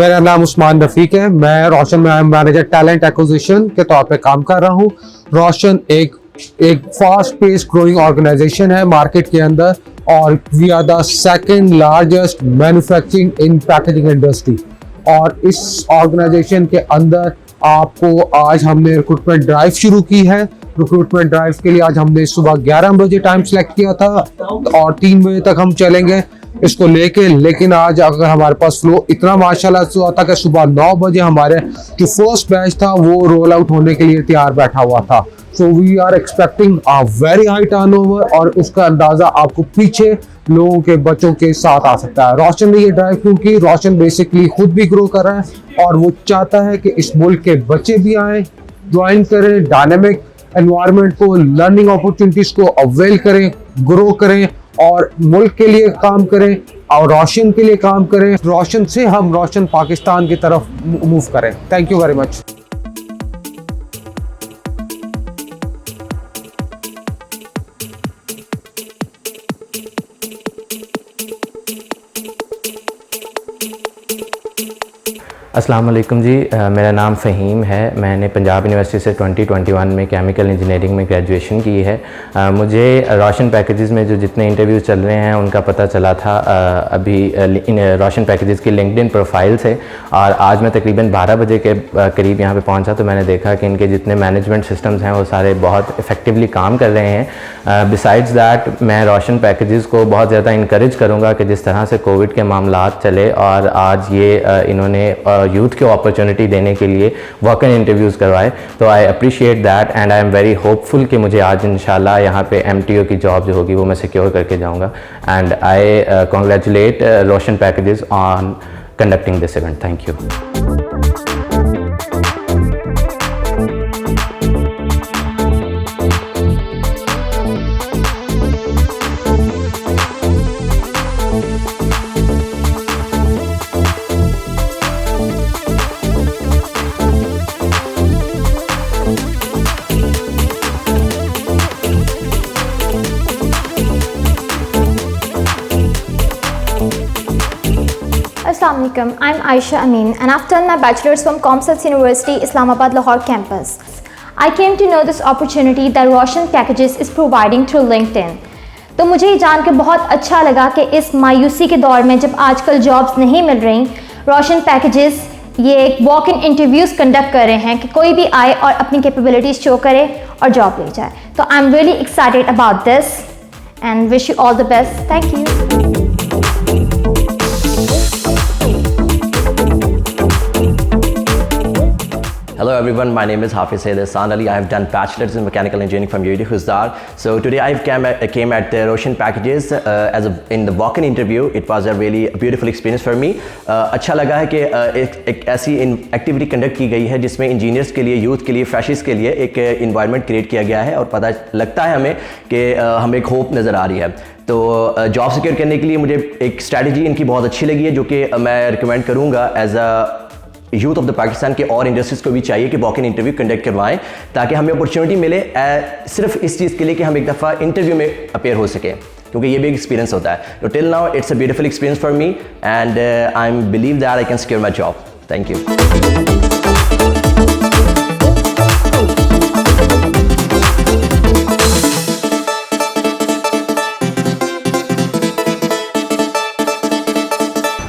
मेरा नाम उस्मान रफीक है। मैं रोशन में मैनेजर टैलेंट एक्विजिशन के तौर पे काम कर रहा हूँ। रोशन एक फास्ट पेस ग्रोइंग ऑर्गेनाइजेशन है मार्केट के अंदर, और we are the second largest manufacturing in packaging industry. और इस ऑर्गेनाइजेशन के अंदर आपको आज हमने रिक्रूटमेंट ड्राइव शुरू की है। रिक्रूटमेंट ड्राइव के लिए आज हमने सुबह 11 बजे टाइम सेलेक्ट किया था और 3 बजे तक हम चलेंगे इसको लेके। लेकिन आज अगर हमारे पास फ्लो इतना माशाल्लाह से हुआ था कि सुबह 9 बजे हमारे जो फर्स्ट बैच था वो रोल आउट होने के लिए तैयार बैठा हुआ था। So we are expecting a very high turnover, और उसका अंदाजा आपको पीछे लोगों के बच्चों के साथ आ सकता है। रोशन ने ये ड्राइव क्योंकि रोशन बेसिकली खुद भी ग्रो कर रहा है और वो चाहता है कि इस मुल्क के बच्चे भी आए, ज्वाइन करें, डायनेमिक एनवायरनमेंट को, लर्निंग अपॉर्चुनिटीज को अवेल करें, ग्रो करें और मुल्क के लिए काम करें और रोशन के लिए काम करें। रोशन से हम रोशन पाकिस्तान की तरफ मूव करें। Thank you very much. अस्सलाम वालेकुम जी, मेरा नाम फ़हीम है। मैंने पंजाब यूनिवर्सिटी से 2021 में केमिकल इंजीनियरिंग में ग्रेजुएशन की है। मुझे रोशन पैकेजेस में जो जितने इंटरव्यूज़ चल रहे हैं उनका पता चला था अभी रोशन पैकेजेस की लिंक्डइन प्रोफाइल से, और आज मैं तकरीबन 12 बजे के करीब यहाँ पे पहुँचा तो मैंने देखा कि इनके जितने मैनेजमेंट सिस्टम्स हैं वो सारे बहुत इफ़ेक्टिवली काम कर रहे हैं। बिसाइड्स दैट मैं रोशन पैकेजेस को बहुत ज़्यादा इंकरेज करूँगा कि जिस तरह से कोविड के मामलात चले और आज ये इन्होंने यूथ को अपॉर्चुनिटी देने के लिए वर्क इन इंटरव्यूज़ करवाए, तो I appreciate that and I am very hopeful कि मुझे आज इंशाल्लाह यहाँ पे MTO की जॉब जो होगी वो मैं सिक्योर करके जाऊँगा। And I congratulate Roshan packages on conducting this event. Thank you. Assalamualaikum, I'm Aisha Amin and I've done my bachelor's from Comsats University, Islamabad, Lahore campus. I came to know this opportunity that Roshan Packages is providing through LinkedIn. तो मुझे ये जान के बहुत अच्छा लगा कि इस मायूसी के दौर में जब आजकल जॉब्स नहीं मिल रही, रोशन पैकेजेस ये एक वॉक इन इंटरव्यूज़ कंडक्ट कर रहे हैं कि कोई भी आए और अपनी कैपेबिलिटीज़ शो करे और जॉब ले जाए। तो I am really excited about this and wish you all the best. Thank you. Hello everyone, my name is Hafiz Saeed Ehsan Ali. I have done bachelor's in mechanical engineering from UAD Khuzdar. So today I came at the Roshan Packages in the walk-in interview. It was a really beautiful experience for me. अच्छा लगा है कि एक ऐसी activity conduct की गई है जिसमें इंजीनियर्स के लिए, यूथ के लिए, फ्रेशर्स के लिए एक इन्वायरमेंट क्रिएट किया गया है और पता लगता है हमें कि हमें एक होप नज़र आ रही है। तो जॉब सिक्योर करने के लिए मुझे एक स्ट्रैटेजी इनकी बहुत अच्छी लगी है जो कि मैं रिकमेंड करूँगा as a youth of the Pakistan के और इंडस्ट्रीज़ को भी चाहिए कि वॉक इन इंटरव्यू कंडक्ट करवाएं ताकि हमें अपॉर्चुनिटी मिले सिर्फ इस चीज़ के लिए कि हम एक दफ़ा इंटरव्यू में अपेयर हो सकें, क्योंकि ये भी एक एक्सपीरियंस होता है। तो till now it's a beautiful experience for me and I M believe that I can secure my job. Thank you.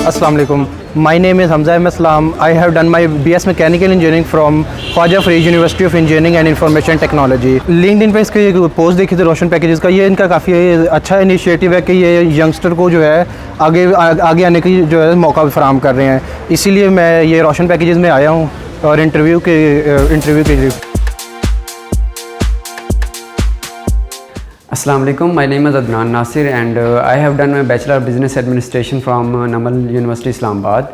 Assalamu alaikum. My name is Hamza Ahmed Salam. I have done my BS Mechanical Engineering from Khwaja Fareed University of Engineering and Information Technology. LinkedIn पे इसके post देखी थी रोशन packages का। ये इनका काफ़ी अच्छा initiative है कि ये यंगस्टर को जो है आगे आने की जो है मौका भी फराहम कर रहे हैं। इसीलिए मैं ये रोशन पैकेजेस में आया हूँ और इंटरव्यू के लिए। Assalamu alaikum, my name is Adnan Nasir and I have done my Bachelor of Business Administration from Namal University Islamabad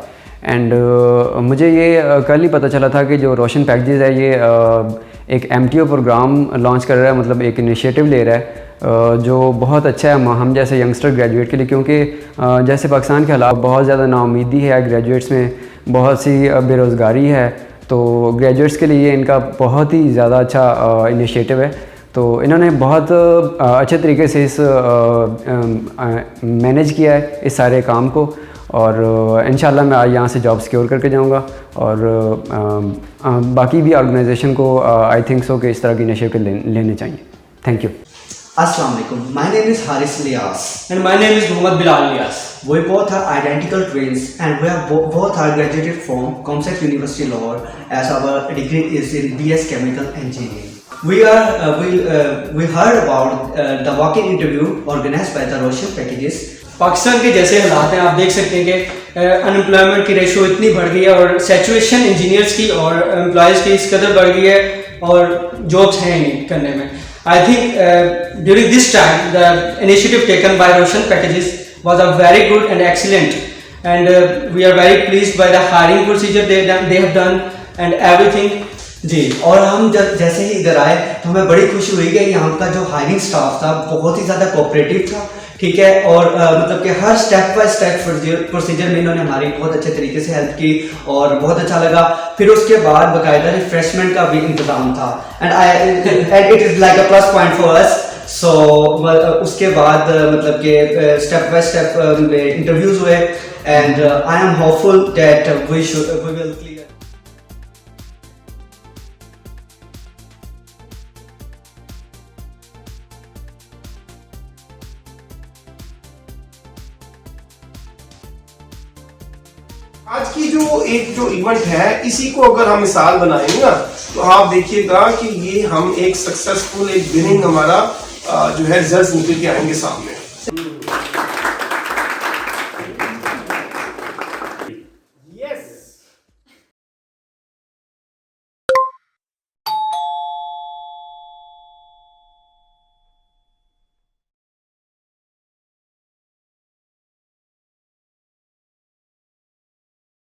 and मुझे ये कल ही पता चला था कि जो रोशन पैकेजेस है ये एक MTO प्रोग्राम लॉन्च कर रहा है, मतलब एक इनिशिएटिव ले रहा है जो बहुत अच्छा है हम जैसे यंगस्टर ग्रेजुएट के लिए, क्योंकि जैसे पाकिस्तान के हालात बहुत ज़्यादा नाउमीदी है, ग्रेजुएट्स में बहुत सी बेरोज़गारी है, तो ग्रेजुएट्स के लिए इनका बहुत ही ज़्यादा अच्छा इनिशिएटिव है। तो इन्होंने बहुत अच्छे तरीके से इस मैनेज किया है इस सारे काम को और इंशाल्लाह मैं यहाँ से जॉब सिक्योर करके जाऊँगा। और बाकी भी ऑर्गेनाइजेशन को आई थिंक सो कि इस तरह की इनिशिएटिव लेने चाहिए। Thank you. Assalamu alaikum. My name is Haris Lias. And my name is Muhammad Bilal Lias. We both are identical twins and we are both are graduated from Comsec University Lahore as our degree is in BS Chemical Engineering. We heard about the walk-in interview organized by the Roshan Packages. Pakistan के जैसे हालात हैं, आप देख सकते हैं कि unemployment की रेशो इतनी बढ़ गई है और सैचुरेशन इंजीनियर्स की और एम्प्लॉयज़ की इस कदर बढ़ गई है और जॉब्स हैं नहीं करने में। I think during this time the initiative taken by Roshan Packages was a very good and excellent, and we are very pleased by the hiring procedure they have done and everything. जी, और हम जैसे ही इधर आए तो हमें बड़ी खुशी हुई कि यहाँ का जो हायरिंग स्टाफ था बहुत ही ज़्यादा कोऑपरेटिव था, ठीक है। और मतलब कि हर स्टेप बाय स्टेप प्रोसीजर में इन्होंने हमारी बहुत अच्छे तरीके से हेल्प की और बहुत अच्छा लगा। फिर उसके बाद बाकायदा रिफ्रेशमेंट का भी इंतजाम था and it is like a plus point for us. So उसके बाद मतलब कि स्टेप बाय स्टेप इंटरव्यूज हुए and I am hopeful that we will clear. आज की जो इवेंट है इसी को अगर हम मिसाल बनाएंगे ना तो आप देखिएगा कि ये हम एक सक्सेसफुल एक विनिंग हमारा जो है रिजल्ट निकल के आएंगे सामने।